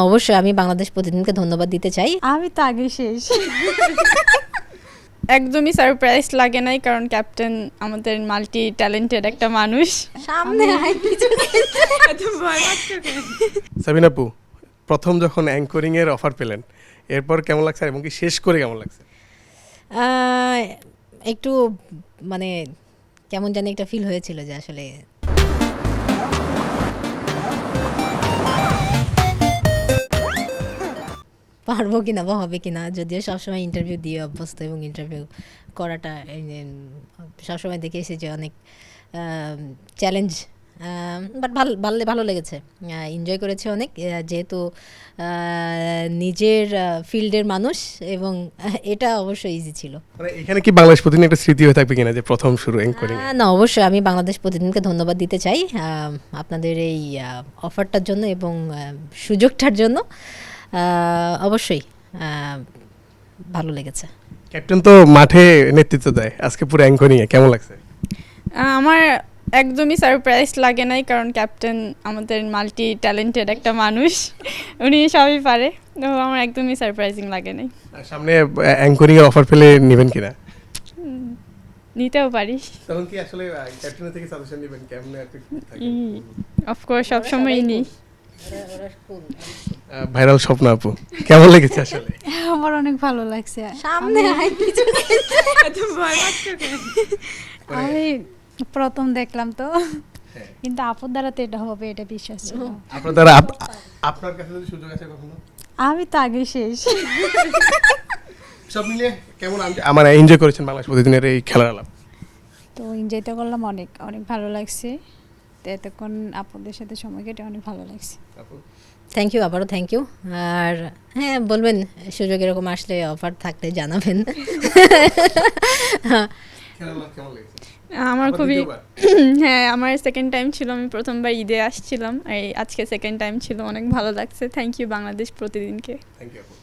অবশ্যই আমি বাংলাদেশ প্রতিদিনকে ধন্যবাদ দিতে চাই। আমি তো আগে শেষ। একদমই সারপ্রাইজ লাগে নাই, কারণ ক্যাপ্টেন আমাদের মাল্টি ট্যালেন্টেড একটা মানুষ। সামনে সাবিনা আপু, প্রথম যখন অ্যাঙ্করিং এর অফার পেলেন এরপর কেমন লাগছে এবং কি শেষ করে কেমন লাগছে? একটু মানে কেমন জানি একটা ফিল হয়েছিল যে আসলে পারবো কিনা বা হবে কিনা, যদিও সবসময় ইন্টারভিউ দিয়ে অভ্যস্ত এবং ইন্টারভিউ করাটা সবসময় দেখে এসেছি অনেক চ্যালেঞ্জ, বাট ভালো লেগেছে, এনজয় করেছে অনেক, যেহেতু নিজের ফিল্ডের মানুষ এবং এটা অবশ্যই ইজি ছিল। মানে এখানে কি বাংলাদেশ প্রতিদিন একটা স্মৃতি হয়ে থাকবে কিনা যে প্রথম শুরু অ্যাঙ্করিং? না, অবশ্যই আমি বাংলাদেশ প্রতিদিনকে ধন্যবাদ দিতে চাই আপনাদের এই অফারটার জন্য এবং সুযোগটার জন্য। অবশ্যই ভালো লেগেছে। ক্যাপ্টেন তো মাঠে নেতৃত্ব দেয়, আজকে পুরো অ্যাঙ্করিং এ কেমন লাগছে? আমার একদমই সারপ্রাইজ লাগে নাই, কারণ ক্যাপ্টেন আমাদের মাল্টি ট্যালেন্টেড একটা মানুষ, উনি সবই পারে, তো আমার একদমই সারপ্রাইজিং লাগে নাই। আর সামনে অ্যাঙ্করিং এর অফার পেলে নেবেন কিনা? নিতেও পারি, তখন কি আসলে ক্যাপ্টেনের থেকে সাজেশন নেবেন কেমনে আর কি থাকে? অফকোর্স সবসময়ই নিই। ভাইরাল স্বপ্ন আপু, কেমন লেগেছে আসলে? আমার অনেক ভালো লাগছে। সামনে আমি প্রথম দেখলাম তো, কিন্তু আপুর দ্বারা তো এটা হবে এটা বিশ্বাস ছিল। আপনার দ্বারা আপনার কাছে যদি সুযোগ আছে কখনো? আমি তো আগে শেষ। সব মিলিয়ে কেমন আমার এনজয় করেছেন বাংলাদেশ প্রতিদিনের এই খেলার আলাপ? তো এনজয় তো করলাম, অনেক অনেক ভালো লাগছে। তো এতক্ষণ আপুদের সাথে সময় কেটে অনেক ভালো লাগছে। থ্যাংক ইউ, আবারও থ্যাংক ইউ। আর হ্যাঁ, বলবেন সুযোগ এরকম আসলে, অফার থাকলে জানাবেন। কেমন লেগেছে? আমার খুবই হ্যাঁ, আমার সেকেন্ড টাইম ছিল, আমি প্রথমবার ঈদে আসছিলাম, এই আজকে সেকেন্ড টাইম ছিল, অনেক ভালো লাগছে। থ্যাংক ইউ বাংলাদেশ প্রতিদিনকে। থ্যাংক ইউ আপু।